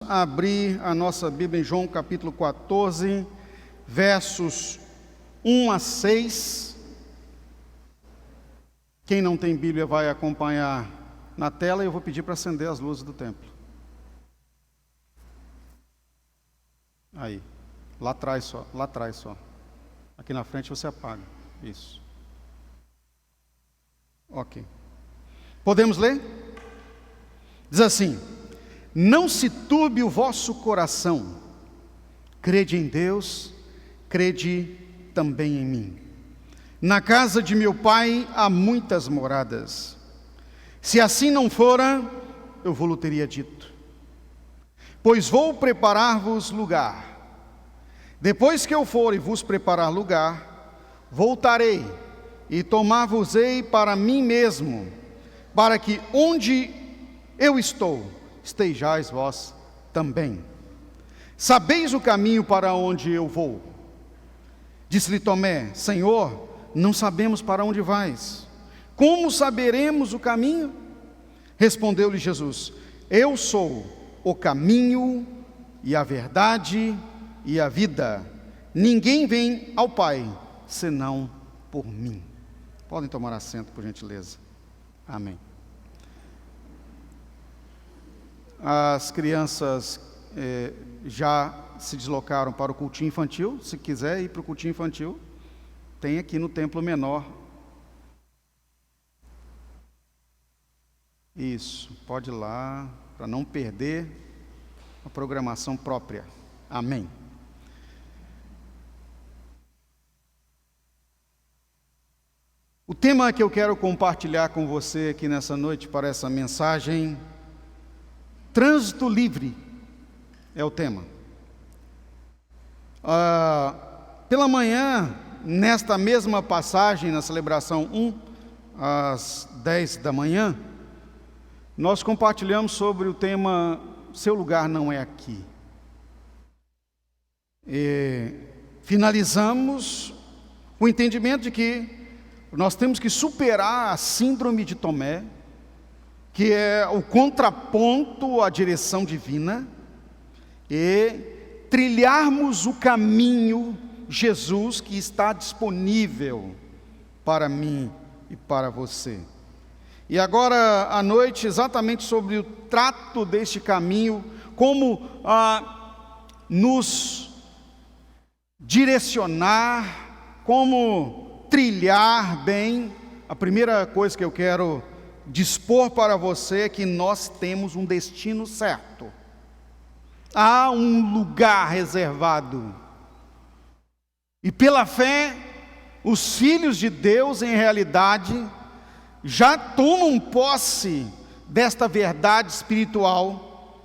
abrir a nossa Bíblia em João capítulo 14, versos 1 a 6. Quem não tem Bíblia vai acompanhar na tela e eu vou pedir para acender as luzes do templo. Aí, lá atrás só. Aqui na frente você apaga. Isso. Ok. Podemos ler? Diz assim: não se turbe o vosso coração, crede em Deus, crede também em mim. Na casa de meu pai há muitas moradas. Se assim não fora, eu vou-lhe teria dito. Pois vou preparar-vos lugar. Depois que eu for e vos preparar lugar, voltarei e tomar-vos-ei para mim mesmo, para que onde eu estou, estejais vós também. Sabeis o caminho para onde eu vou? Disse-lhe Tomé: Senhor, não sabemos para onde vais. Como saberemos o caminho? Respondeu-lhe Jesus: eu sou o caminho e a verdade e a vida. Ninguém vem ao Pai senão por mim. Podem tomar assento, por gentileza. Amém. As crianças já se deslocaram para o cultinho infantil. Se quiser ir para o cultinho infantil, tem aqui no templo menor. Isso, pode ir lá, para não perder a programação própria. Amém. O tema que eu quero compartilhar com você aqui nessa noite para essa mensagem: trânsito livre é o tema. Pela manhã, nesta mesma passagem, na celebração 1, às 10 da manhã, nós compartilhamos sobre o tema Seu lugar não é aqui. E finalizamos o entendimento de que nós temos que superar a síndrome de Tomé, que é o contraponto à direção divina, e trilharmos o caminho Jesus que está disponível para mim e para você. E agora à noite, exatamente sobre o trato deste caminho, como nos direcionar, como trilhar bem. A primeira coisa que eu quero dispor para você é que nós temos um destino certo. Há um lugar reservado. E pela fé, os filhos de Deus, em realidade, já tomam posse desta verdade espiritual.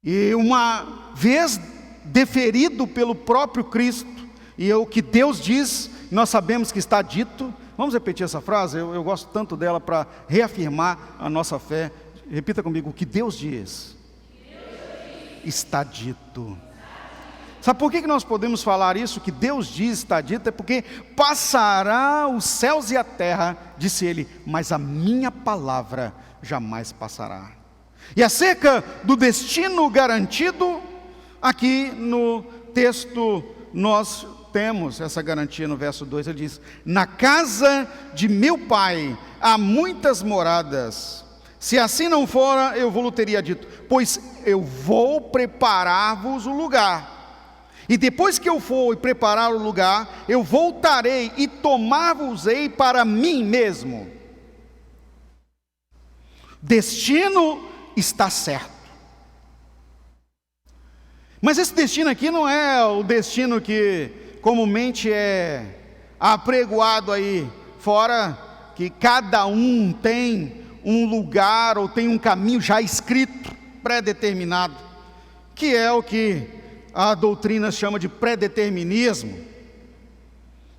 E uma vez deferido pelo próprio Cristo, e o que Deus diz, nós sabemos que está dito. Vamos repetir essa frase? Eu gosto tanto dela para reafirmar a nossa fé. Repita comigo: o que Deus diz, está dito. Sabe por que nós podemos falar isso? Que Deus diz, está dito, é porque passará os céus e a terra, disse ele, mas a minha palavra jamais passará. E acerca do destino garantido, aqui no texto nós temos essa garantia. No verso 2 ele diz: na casa de meu pai há muitas moradas. Se assim não fora, eu vou-lhe teria dito, pois eu vou preparar-vos o lugar. E depois que eu for e preparar o lugar, eu voltarei e tomar-vos-ei para mim mesmo. Destino está certo. Mas esse destino aqui não é o destino que comumente é apregoado aí fora, que cada um tem um lugar ou tem um caminho já escrito, pré-determinado, que é o que a doutrina chama de pré-determinismo.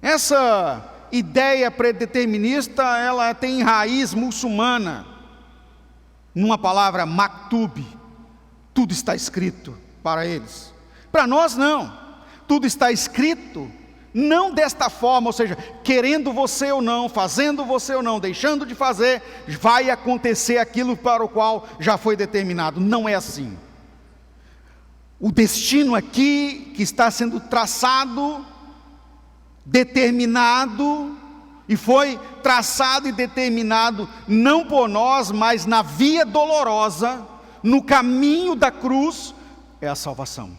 Essa ideia pré-determinista, ela tem raiz muçulmana, numa palavra maktub, tudo está escrito para eles. Para nós não, tudo está escrito, não desta forma, ou seja, querendo você ou não, fazendo você ou não, deixando de fazer, vai acontecer aquilo para o qual já foi determinado. Não é assim. o destino aqui que está sendo traçado, determinado, e foi traçado e determinado não por nós, mas na via dolorosa, no caminho da cruz, é a salvação.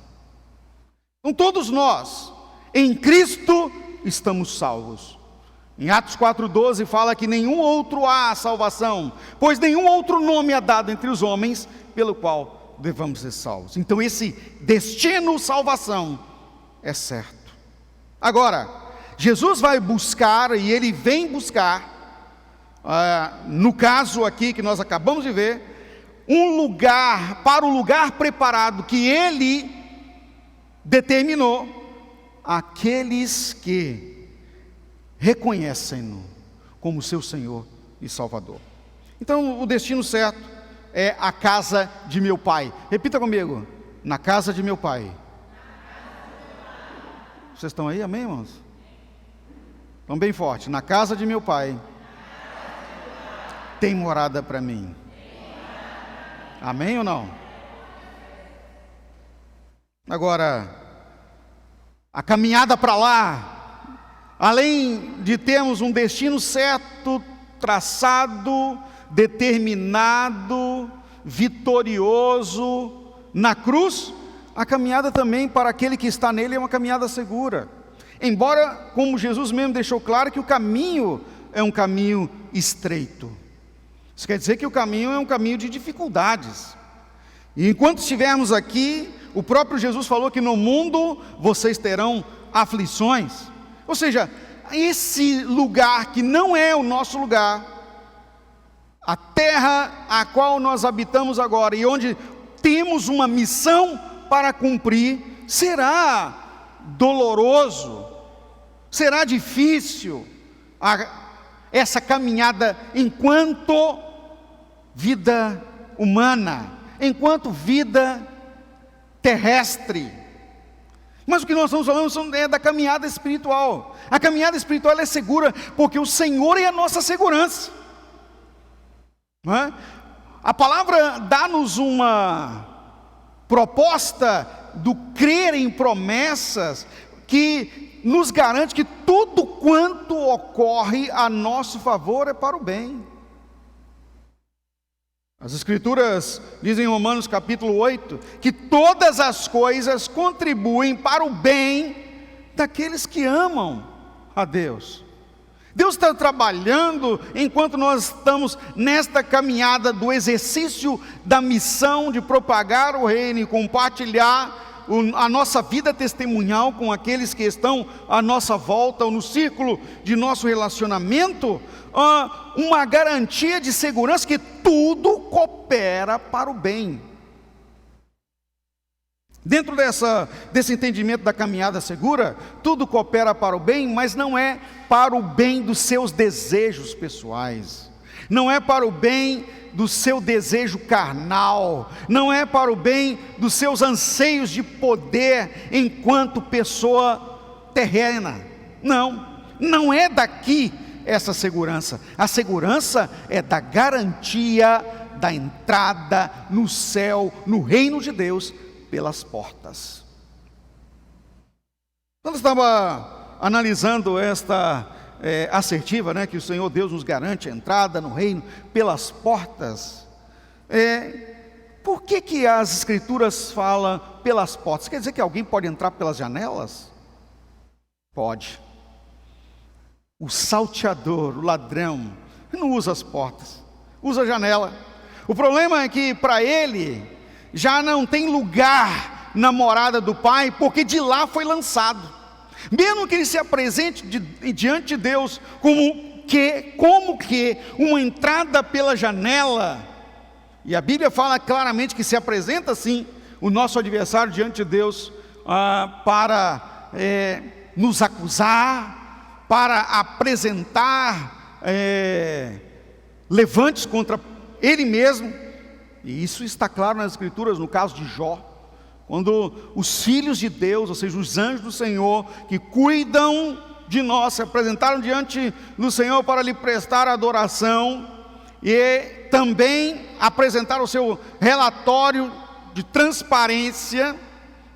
Então todos nós, em Cristo, estamos salvos. Em Atos 4,12 fala que nenhum outro há salvação, pois nenhum outro nome é dado entre os homens, pelo qual devamos ser salvos. Então esse destino salvação é certo. Agora, Jesus vai buscar, e Ele vem buscar, no caso aqui que nós acabamos de ver, um lugar, para o lugar preparado que Ele determinou, aqueles que reconhecem-no como seu Senhor e Salvador. Então o destino certo é a casa de meu Pai. Repita comigo: na casa de meu Pai. Vocês estão aí, amém, irmãos? Então bem forte: na casa de meu Pai tem morada para mim. Amém ou não? Agora, a caminhada para lá, além de termos um destino certo, traçado, determinado, vitorioso na cruz, a caminhada também para aquele que está nele é uma caminhada segura. Embora, como Jesus mesmo deixou claro, que o caminho é um caminho estreito. Isso quer dizer que o caminho é um caminho de dificuldades. E enquanto estivermos aqui, o próprio Jesus falou que no mundo vocês terão aflições. Ou seja, esse lugar que não é o nosso lugar, a terra a qual nós habitamos agora e onde temos uma missão para cumprir, será doloroso, será difícil essa caminhada enquanto vida humana, enquanto vida terrestre. Mas o que nós estamos falando é da caminhada espiritual. A caminhada espiritual é segura porque o Senhor é a nossa segurança, não é? A palavra dá-nos uma proposta do crer em promessas que nos garante que tudo quanto ocorre a nosso favor é para o bem. As Escrituras dizem em Romanos capítulo 8 que todas as coisas contribuem para o bem daqueles que amam a Deus. Deus está trabalhando enquanto nós estamos nesta caminhada do exercício da missão de propagar o reino e compartilhar a nossa vida testemunhal com aqueles que estão à nossa volta, ou no círculo de nosso relacionamento, uma garantia de segurança que tudo coopera para o bem. Dentro desse entendimento da caminhada segura, tudo coopera para o bem, mas não é para o bem dos seus desejos pessoais, não é para o bem do seu desejo carnal, não é para o bem dos seus anseios de poder enquanto pessoa terrena. Não é daqui essa segurança. A segurança é da garantia da entrada no céu, no reino de Deus, pelas portas. Quando eu estava analisando esta assertiva, que o Senhor Deus nos garante a entrada no reino pelas portas, por que as Escrituras falam pelas portas? Quer dizer que alguém pode entrar pelas janelas? Pode. O salteador, o ladrão, não usa as portas, usa a janela. O problema é que para ele já não tem lugar na morada do Pai, porque de lá foi lançado. Mesmo que ele se apresente diante de Deus como que uma entrada pela janela, e a Bíblia fala claramente que se apresenta assim o nosso adversário diante de Deus para nos acusar, para apresentar levantes contra ele mesmo. E isso está claro nas Escrituras, no caso de Jó, quando os filhos de Deus, ou seja, os anjos do Senhor, que cuidam de nós, se apresentaram diante do Senhor para lhe prestar adoração, e também apresentaram o seu relatório de transparência,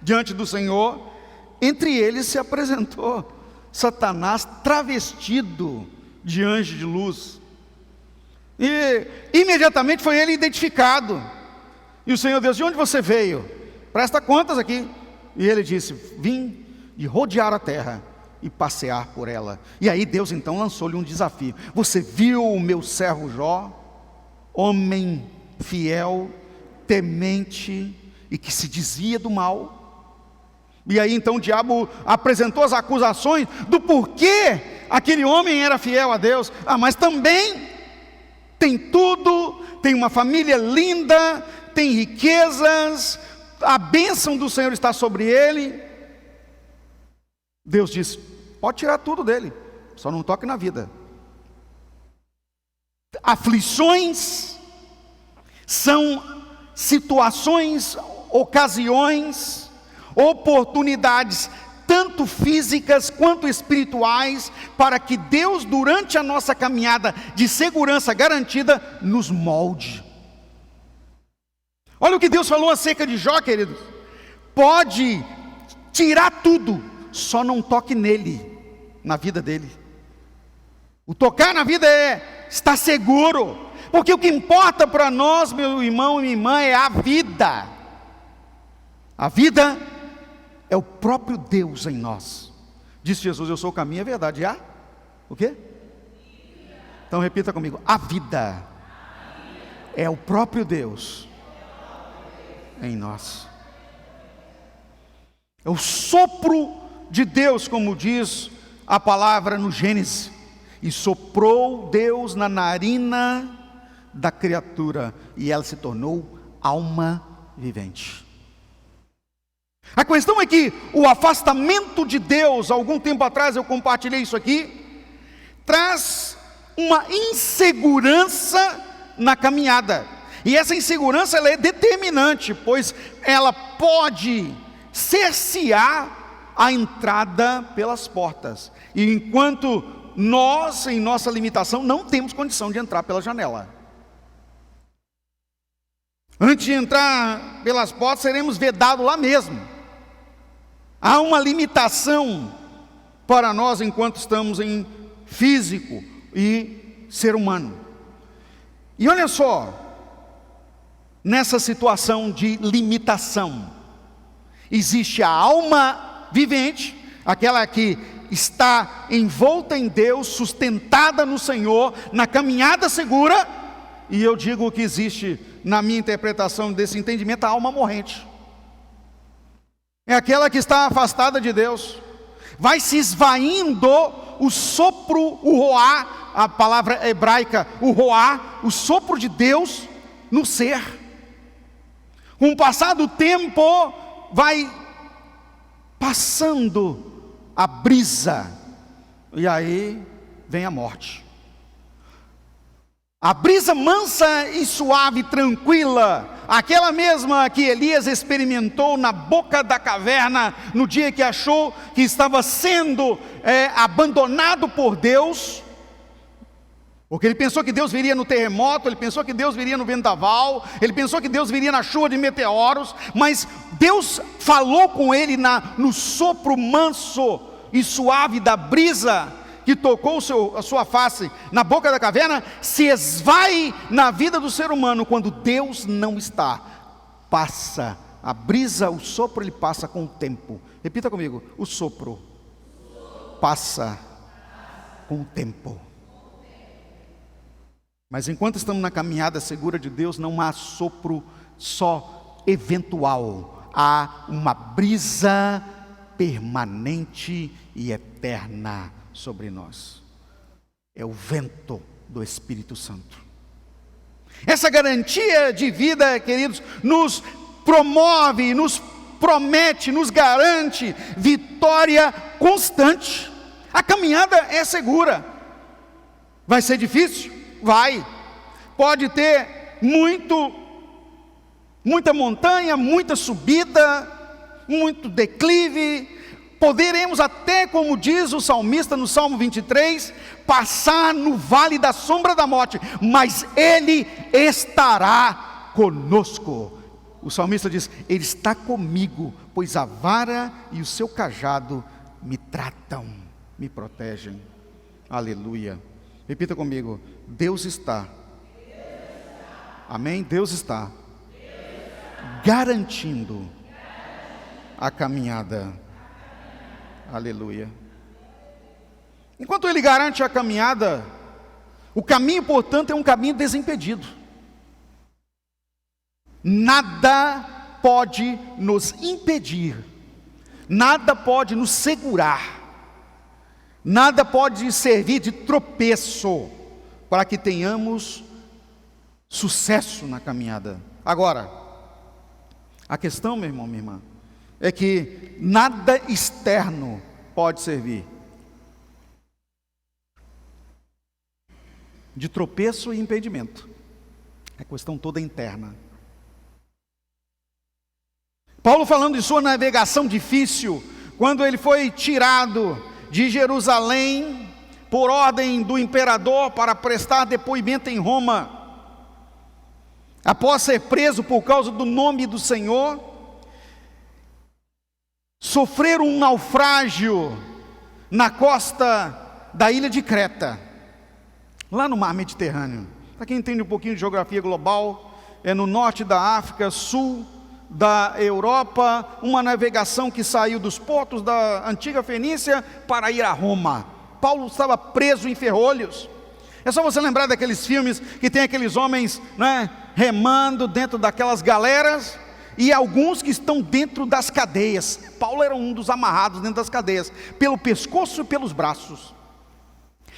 diante do Senhor, entre eles se apresentou Satanás travestido de anjo de luz. E imediatamente foi ele identificado. E o Senhor Deus: de onde você veio? Presta contas aqui. E ele disse: vim de rodear a terra e passear por ela. E aí Deus então lançou-lhe um desafio: você viu o meu servo Jó, homem fiel, temente e que se desvia do mal? E aí então o diabo apresentou as acusações do porquê aquele homem era fiel a Deus. Mas também tem tudo, tem uma família linda, tem riquezas, a bênção do Senhor está sobre ele. Deus disse: pode tirar tudo dele, só não toque na vida. Aflições são situações, ocasiões, oportunidades, tanto físicas quanto espirituais, para que Deus, durante a nossa caminhada de segurança garantida, nos molde. Olha o que Deus falou acerca de Jó, queridos: pode tirar tudo, só não toque nele, na vida dele. O tocar na vida é estar seguro, porque o que importa para nós, meu irmão e minha irmã, é a vida. A vida é o próprio Deus em nós. Disse Jesus: eu sou o caminho e a verdade. O quê? Então repita comigo: a vida é o próprio Deus em nós. É o sopro de Deus, como diz a palavra no Gênesis: e soprou Deus na narina da criatura, e ela se tornou alma vivente. A questão é que o afastamento de Deus, algum tempo atrás eu compartilhei isso aqui, traz uma insegurança na caminhada. E essa insegurança ela é determinante, pois ela pode cercear a entrada pelas portas. E enquanto nós, em nossa limitação, não temos condição de entrar pela janela. Antes de entrar pelas portas, seremos vedados lá mesmo. Há uma limitação para nós enquanto estamos em físico e ser humano. E olha só, nessa situação de limitação, existe a alma vivente, aquela que está envolta em Deus, sustentada no Senhor, na caminhada segura. E eu digo que existe, na minha interpretação desse entendimento, a alma morrente. É aquela que está afastada de Deus. Vai se esvaindo o sopro, o roá, a palavra hebraica, o roá, o sopro de Deus no ser. Com o passar do tempo, vai passando a brisa, e aí vem a morte. A brisa mansa e suave, tranquila, aquela mesma que Elias experimentou na boca da caverna, no dia que achou que estava sendo abandonado por Deus, porque ele pensou que Deus viria no terremoto, ele pensou que Deus viria no vendaval, ele pensou que Deus viria na chuva de meteoros, mas Deus falou com ele no sopro manso e suave da brisa, que tocou a sua face na boca da caverna, se esvai na vida do ser humano quando Deus não está. Passa, a brisa, o sopro, ele passa com o tempo. Repita comigo: o sopro passa com o tempo. Mas enquanto estamos na caminhada segura de Deus, não há sopro só eventual, há uma brisa permanente e eterna sobre nós. É o vento do Espírito Santo. Essa garantia de vida, queridos, nos promove, nos promete, nos garante vitória constante. A caminhada é segura. Vai ser difícil? Vai. Pode ter muita montanha, muita subida, muito declive. Poderemos até, como diz o salmista no Salmo 23, passar no vale da sombra da morte, mas Ele estará conosco. O salmista diz: Ele está comigo, pois a vara e o seu cajado me tratam, me protegem. Aleluia. Repita comigo: Deus está. Amém? Deus está garantindo a caminhada. Aleluia. Enquanto Ele garante a caminhada, o caminho, portanto, é um caminho desimpedido. Nada pode nos impedir, nada pode nos segurar, nada pode servir de tropeço para que tenhamos sucesso na caminhada. Agora, a questão, meu irmão, minha irmã, é que nada externo pode servir de tropeço e impedimento. A questão toda é interna. Paulo, falando de sua navegação difícil, quando ele foi tirado de Jerusalém por ordem do imperador para prestar depoimento em Roma, após ser preso por causa do nome do Senhor, sofrer um naufrágio na costa da ilha de Creta, lá no mar Mediterrâneo. Para quem entende um pouquinho de geografia global, é no norte da África, sul da Europa, uma navegação que saiu dos portos da antiga Fenícia para ir a Roma. Paulo estava preso em ferrolhos. É só você lembrar daqueles filmes que tem aqueles homens, né, remando dentro daquelas galeras, e alguns que estão dentro das cadeias. Paulo era um dos amarrados dentro das cadeias, pelo pescoço e pelos braços.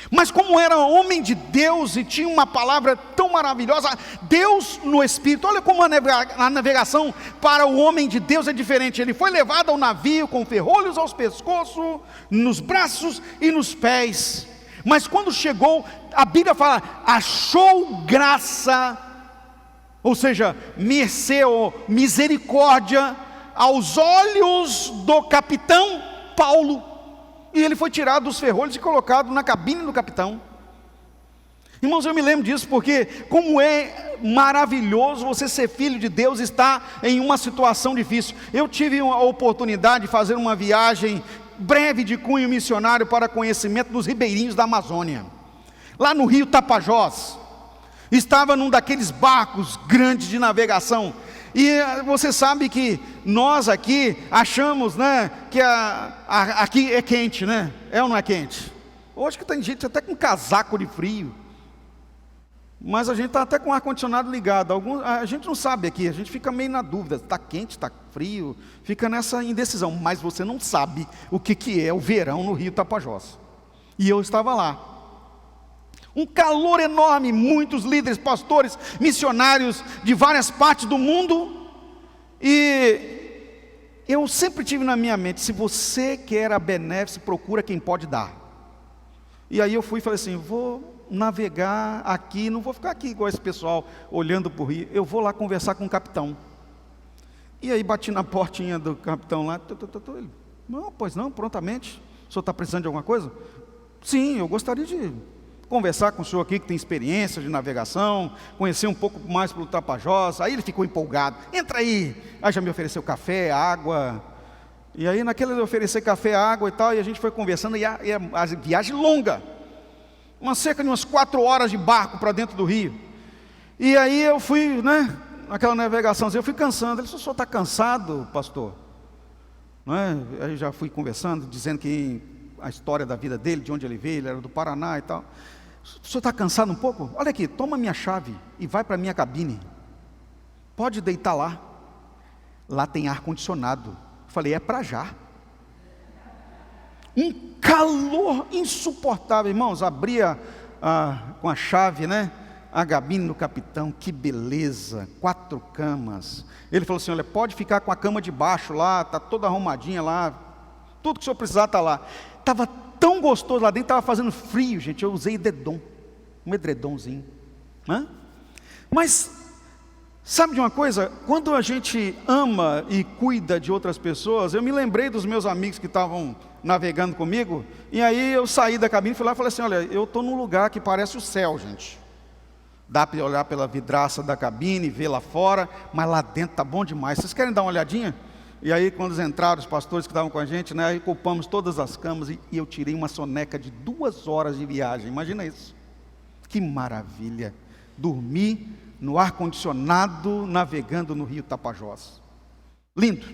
Mas como era homem de Deus e tinha uma palavra tão maravilhosa, Deus no Espírito, olha como a navegação para o homem de Deus é diferente. Ele foi levado ao navio com ferrolhos aos pescoços, nos braços e nos pés. Mas quando chegou, a Bíblia fala, achou graça, ou seja, mercê ou misericórdia aos olhos do capitão Paulo. E ele foi tirado dos ferrolhos e colocado na cabine do capitão. Irmãos, eu me lembro disso porque como é maravilhoso você ser filho de Deus e estar em uma situação difícil. Eu tive a oportunidade de fazer uma viagem breve de cunho missionário para conhecimento dos ribeirinhos da Amazônia, lá no rio Tapajós. Estava num daqueles barcos grandes de navegação. E você sabe que nós aqui achamos, né, que aqui é quente, né? É ou não é quente? Hoje que tem gente até com casaco de frio, mas a gente está até com o ar-condicionado ligado. A gente não sabe aqui, a gente fica meio na dúvida, está quente, está frio, fica nessa indecisão. Mas você não sabe o que é o verão no rio Tapajós. E eu estava lá. Um calor enorme, muitos líderes, pastores, missionários de várias partes do mundo. E eu sempre tive na minha mente, se você quer a benéfica, procura quem pode dar. E aí eu fui e falei assim, vou navegar aqui, não vou ficar aqui igual esse pessoal, olhando para o rio, eu vou lá conversar com o capitão. E aí bati na portinha do capitão lá, ele, não, pois não, prontamente, o senhor está precisando de alguma coisa? Sim, eu gostaria de conversar com o senhor aqui que tem experiência de navegação, conhecer um pouco mais pelo Tapajós. Aí ele ficou empolgado, entra aí. Aí já me ofereceu café, água. E aí naquele ele oferecer café, água e tal, e a gente foi conversando, e a viagem longa, cerca de umas 4 horas de barco para dentro do rio. E aí eu fui, né, naquela navegaçãozinha, eu fui cansando. Ele disse, o senhor está cansado, pastor? Não é? Aí já fui conversando, dizendo que a história da vida dele, de onde ele veio, ele era do Paraná e tal. O senhor está cansado um pouco? Olha aqui, toma minha chave e vai para a minha cabine. Pode deitar lá. Lá tem ar-condicionado. Falei, é para já. Um calor insuportável, irmãos. Abria com a chave, né, a cabine do capitão. Que beleza, 4 camas. Ele falou assim, olha, pode ficar com a cama de baixo lá, está toda arrumadinha lá. Tudo que o senhor precisar está lá. Estava tão gostoso lá dentro, estava fazendo frio, gente. Eu usei um edredomzinho. Mas, sabe de uma coisa? Quando a gente ama e cuida de outras pessoas, eu me lembrei dos meus amigos que estavam navegando comigo, e aí eu saí da cabine e fui lá e falei assim, olha, eu estou num lugar que parece o céu, gente. Dá para olhar pela vidraça da cabine, ver lá fora, mas lá dentro está bom demais. Vocês querem dar uma olhadinha? E aí quando eles entraram, os pastores que estavam com a gente, né, aí ocupamos todas as camas e eu tirei uma soneca de 2 horas de viagem. Imagina isso. Que maravilha. Dormir no ar-condicionado, navegando no rio Tapajós. Lindo.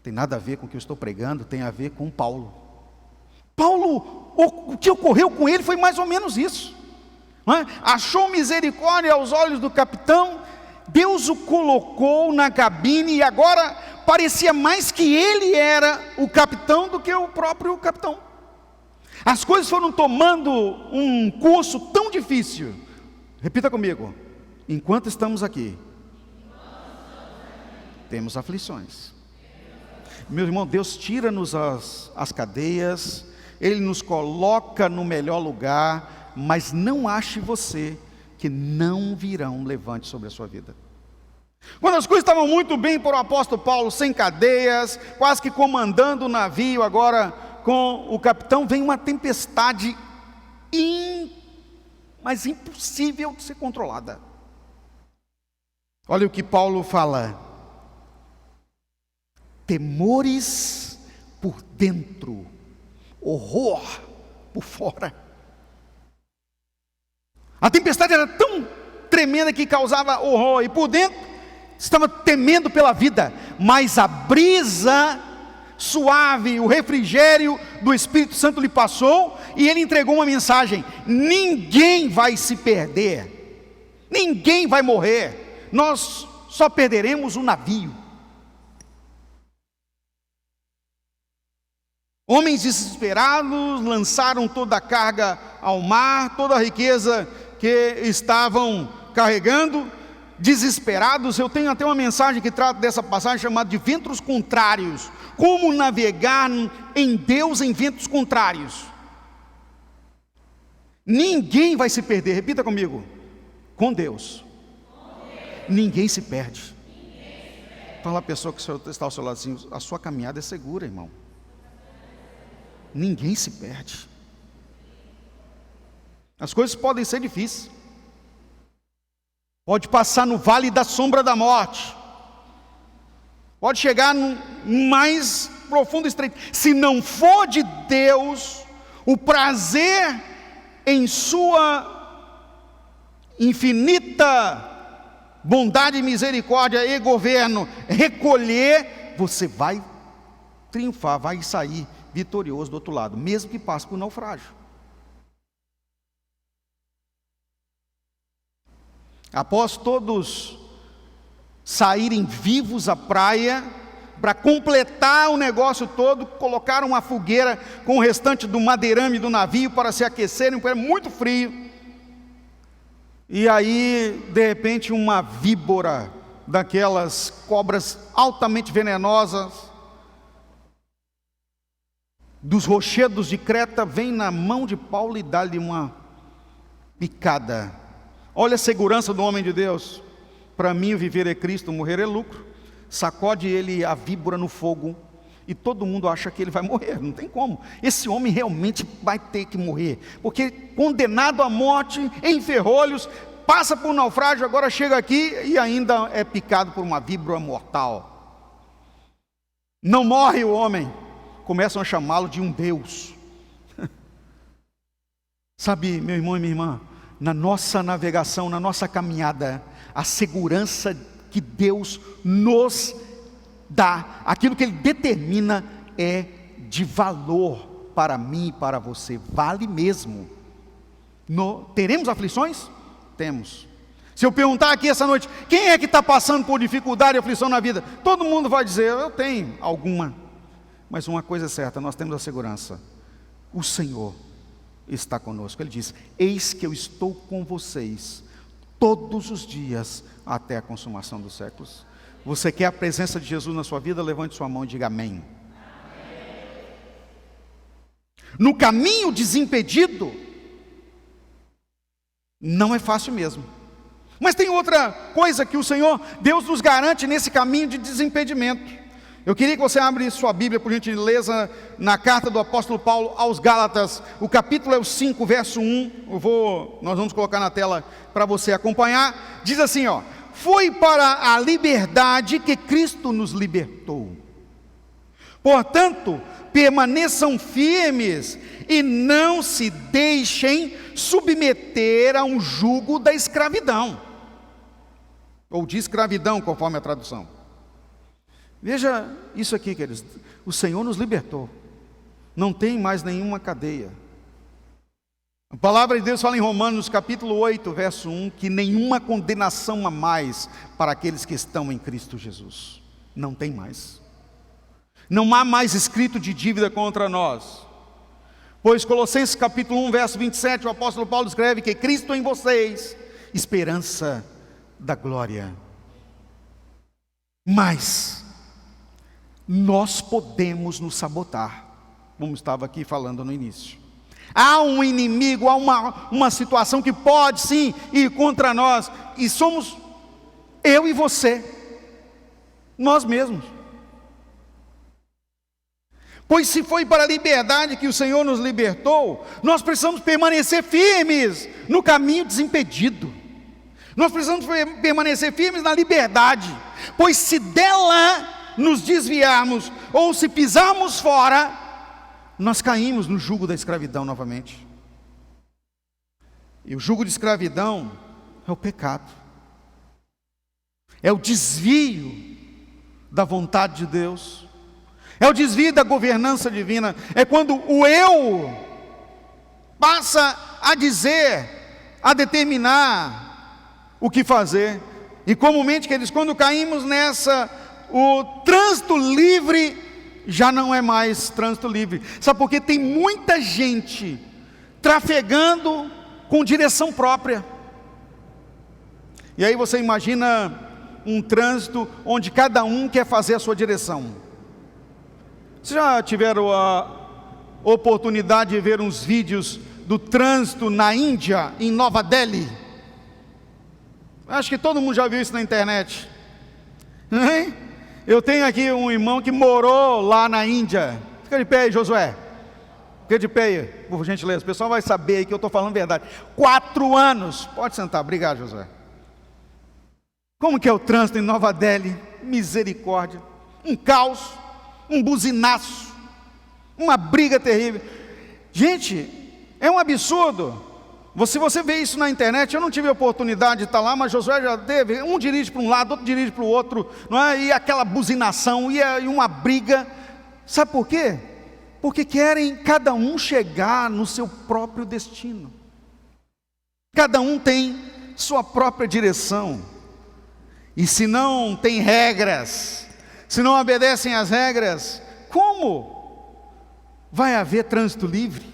Tem nada a ver com o que eu estou pregando, tem a ver com Paulo. Paulo, o que ocorreu com ele foi mais ou menos isso. Não é? Achou misericórdia aos olhos do capitão, Deus o colocou na cabine e agora parecia mais que ele era o capitão do que o próprio capitão. As coisas foram tomando um curso tão difícil. Repita comigo: enquanto estamos aqui, temos aflições. Meu irmão, Deus tira-nos as cadeias, Ele nos coloca no melhor lugar, mas não ache você que não virão levante sobre a sua vida. Quando as coisas estavam muito bem para o apóstolo Paulo, sem cadeias, quase que comandando o navio, agora com o capitão, vem uma tempestade mas impossível de ser controlada. Olha o que Paulo fala: temores por dentro, horror por fora. A tempestade era tão tremenda que causava horror, e por dentro estava temendo pela vida, mas a brisa suave, o refrigério do Espírito Santo lhe passou, e ele entregou uma mensagem: ninguém vai se perder, ninguém vai morrer, nós só perderemos o navio. Homens desesperados lançaram toda a carga ao mar, toda a riqueza que estavam carregando, desesperados. Eu tenho até uma mensagem que trata dessa passagem, chamada de ventos contrários. Como navegar em Deus em ventos contrários. Ninguém vai se perder, repita comigo: com Deus, ninguém se perde. Fala a pessoa que está ao seu lado assim: a sua caminhada é segura, irmão. Ninguém se perde. As coisas podem ser difíceis, pode passar no vale da sombra da morte, pode chegar no mais profundo estreito. Se não for de Deus, o prazer em sua infinita bondade e misericórdia e governo recolher, você vai triunfar, vai sair vitorioso do outro lado, mesmo que passe por naufrágio. Após todos saírem vivos à praia, para completar o negócio todo, colocaram uma fogueira com o restante do madeirame do navio para se aquecerem, porque era muito frio. E aí, de repente, uma víbora, daquelas cobras altamente venenosas, dos rochedos de Creta, vem na mão de Paulo e dá-lhe uma picada. Olha a segurança do homem de Deus: para mim o viver é Cristo, morrer é lucro. Sacode ele a víbora no fogo, e todo mundo acha que ele vai morrer. Não tem como, esse homem realmente vai ter que morrer, porque condenado à morte, em ferrolhos, passa por um naufrágio, agora chega aqui e ainda é picado por uma víbora mortal. Não morre o homem, começam a chamá-lo de um Deus. Sabe, meu irmão e minha irmã, na nossa navegação, na nossa caminhada, a segurança que Deus nos dá, aquilo que Ele determina, é de valor para mim e para você, vale mesmo. Teremos aflições? Temos. Se eu perguntar aqui essa noite, quem é que está passando por dificuldade e aflição na vida? Todo mundo vai dizer: eu tenho alguma. Mas uma coisa é certa, nós temos a segurança: o Senhor está conosco. Ele diz: eis que eu estou com vocês todos os dias até a consumação dos séculos. Você quer a presença de Jesus na sua vida? Levante sua mão e diga amém. No caminho desimpedido, não é fácil mesmo. Mas tem outra coisa que o Senhor, Deus nos garante nesse caminho de desimpedimento. Eu queria que você abrisse sua Bíblia, por gentileza, na carta do apóstolo Paulo aos Gálatas. O capítulo é o 5, verso 1. Nós vamos colocar na tela para você acompanhar. Diz assim, ó: foi para a liberdade que Cristo nos libertou. Portanto, permaneçam firmes e não se deixem submeter a um jugo da escravidão. Ou de escravidão, conforme a tradução. Veja isso aqui, queridos. O Senhor nos libertou. Não tem mais nenhuma cadeia. A palavra de Deus fala em Romanos capítulo 8, verso 1, que nenhuma condenação há mais para aqueles que estão em Cristo Jesus. Não tem mais. Não há mais escrito de dívida contra nós. Pois Colossenses capítulo 1, verso 27, o apóstolo Paulo escreve que Cristo em vocês, esperança da glória. Mas nós podemos nos sabotar, como estava aqui falando no início. Há um inimigo, há uma situação que pode sim ir contra nós, e somos eu e você, nós mesmos. Pois se foi para a liberdade que o Senhor nos libertou, nós precisamos permanecer firmes no caminho desimpedido. Nós precisamos permanecer firmes na liberdade, pois se dela nos desviarmos, ou se pisarmos fora, nós caímos no jugo da escravidão novamente. E o jugo de escravidão é o pecado, é o desvio da vontade de Deus, é o desvio da governança divina, é quando o eu passa a dizer, a determinar o que fazer. E comumente, queridos, quando caímos nessa, o trânsito livre já não é mais trânsito livre. Sabe por quê? Tem muita gente trafegando com direção própria. E aí você imagina um trânsito onde cada um quer fazer a sua direção. Vocês já tiveram a oportunidade de ver uns vídeos do trânsito na Índia, em Nova Delhi? Acho que todo mundo já viu isso na internet. Eu tenho aqui um irmão que morou lá na Índia. Fica de pé aí, Josué. Fica de pé aí, por gentileza. O pessoal vai saber aí que eu estou falando a verdade. 4 anos. Pode sentar. Obrigado, Josué. Como que é o trânsito em Nova Delhi? Misericórdia. Um caos, um buzinaço, uma briga terrível. Gente, é um absurdo. Se você vê isso na internet, eu não tive a oportunidade de estar lá, mas Josué já teve. Um dirige para um lado, outro dirige para o outro, não é? E aquela buzinação, e uma briga. Sabe por quê? Porque querem cada um chegar no seu próprio destino. Cada um tem sua própria direção. E se não tem regras, se não obedecem às regras, como vai haver trânsito livre?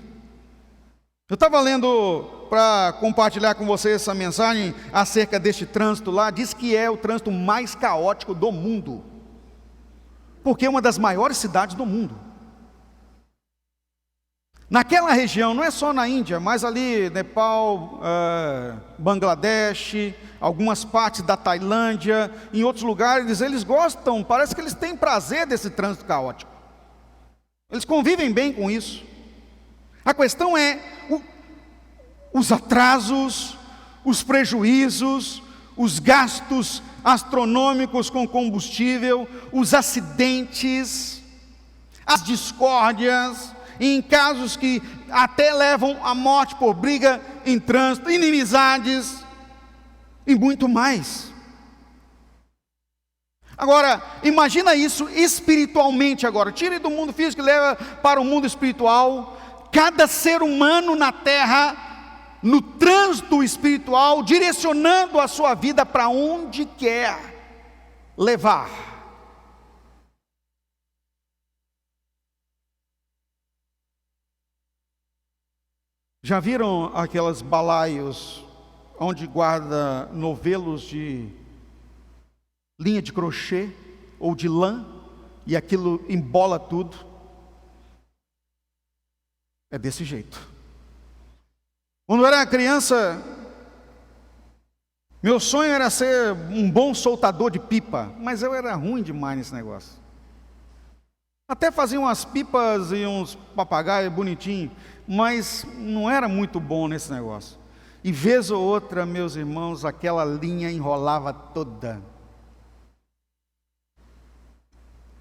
Eu estava lendo para compartilhar com vocês essa mensagem acerca deste trânsito lá. Diz que é o trânsito mais caótico do mundo, porque é uma das maiores cidades do mundo. Naquela região, não é só na Índia, mas ali Nepal, Bangladesh, algumas partes da Tailândia, em outros lugares, eles gostam, parece que eles têm prazer desse trânsito caótico. Eles convivem bem com isso. A questão é os atrasos, os prejuízos, os gastos astronômicos com combustível, os acidentes, as discórdias, em casos que até levam à morte por briga em trânsito, inimizades e muito mais. Agora, imagina isso espiritualmente agora. Tire do mundo físico e leva para o mundo espiritual. Cada ser humano na terra, no trânsito espiritual, direcionando a sua vida para onde quer levar. Já viram aquelas balaios onde guarda novelos de linha de crochê ou de lã e aquilo embola tudo? É desse jeito. Quando eu era criança, meu sonho era ser um bom soltador de pipa, mas eu era ruim demais nesse negócio. Até fazia umas pipas e uns papagaios bonitinhos, mas não era muito bom nesse negócio. E vez ou outra, meus irmãos, aquela linha enrolava toda.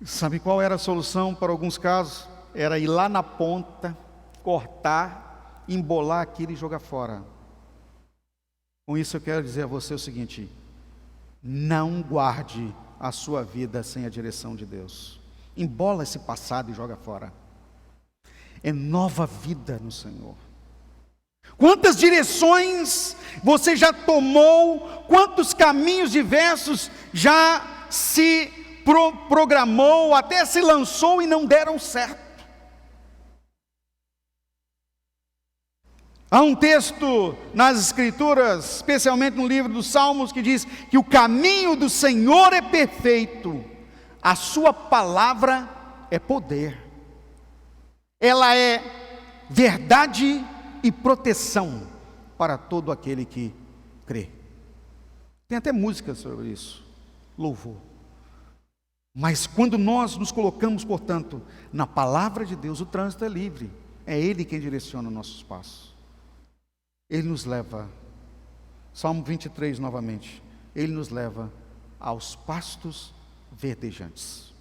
Sabe qual era a solução para alguns casos? Era ir lá na ponta, cortar, embolar aquilo e jogar fora. Com isso eu quero dizer a você o seguinte: não guarde a sua vida sem a direção de Deus. Embola esse passado e joga fora. É nova vida no Senhor. Quantas direções você já tomou, quantos caminhos diversos já se programou, até se lançou e não deram certo. Há um texto nas Escrituras, especialmente no livro dos Salmos, que diz que o caminho do Senhor é perfeito, a sua palavra é poder, ela é verdade e proteção para todo aquele que crê. Tem até música sobre isso, louvor. Mas quando nós nos colocamos, portanto, na palavra de Deus, o trânsito é livre, é Ele quem direciona os nossos passos. Ele nos leva, Salmo 23 novamente, Ele nos leva aos pastos verdejantes.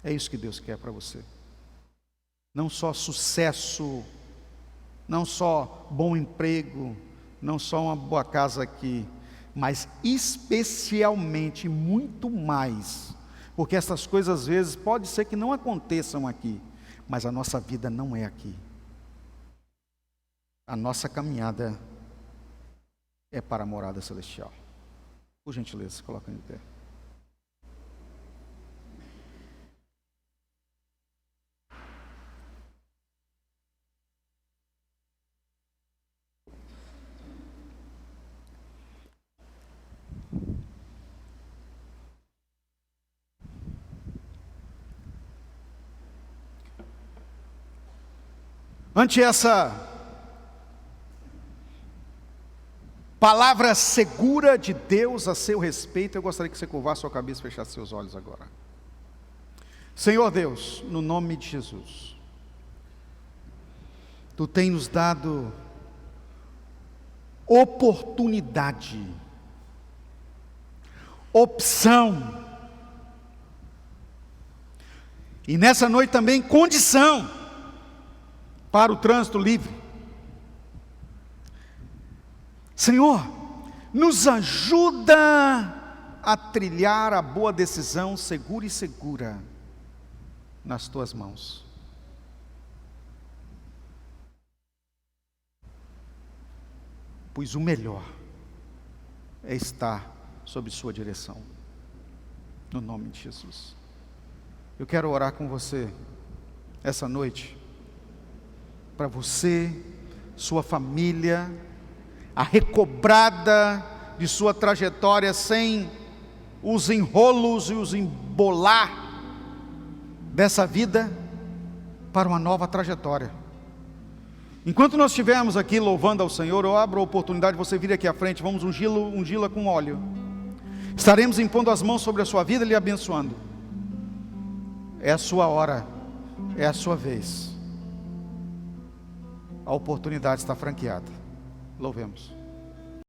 É isso que Deus quer para você. Não só sucesso, não só bom emprego, não só uma boa casa aqui, mas especialmente muito mais, porque essas coisas às vezes pode ser que não aconteçam aqui, mas a nossa vida não é aqui. A nossa caminhada é para a morada celestial. Por gentileza, coloca em pé. Ante essa palavra segura de Deus a seu respeito, eu gostaria que você curvasse sua cabeça e fechasse seus olhos agora. Senhor Deus, no nome de Jesus, Tu tens nos dado oportunidade, opção, e nessa noite também condição para o trânsito livre. Senhor, nos ajuda a trilhar a boa decisão segura e segura nas Tuas mãos. Pois o melhor é estar sob Sua direção, no nome de Jesus. Eu quero orar com você essa noite, para você, sua família, a recobrada de sua trajetória sem os enrolos e os embolar dessa vida para uma nova trajetória. Enquanto nós estivermos aqui louvando ao Senhor, eu abro a oportunidade de você vir aqui à frente, vamos ungí-la com óleo. Estaremos impondo as mãos sobre a sua vida e lhe abençoando. É a sua hora, é a sua vez. A oportunidade está franqueada. Louvemos.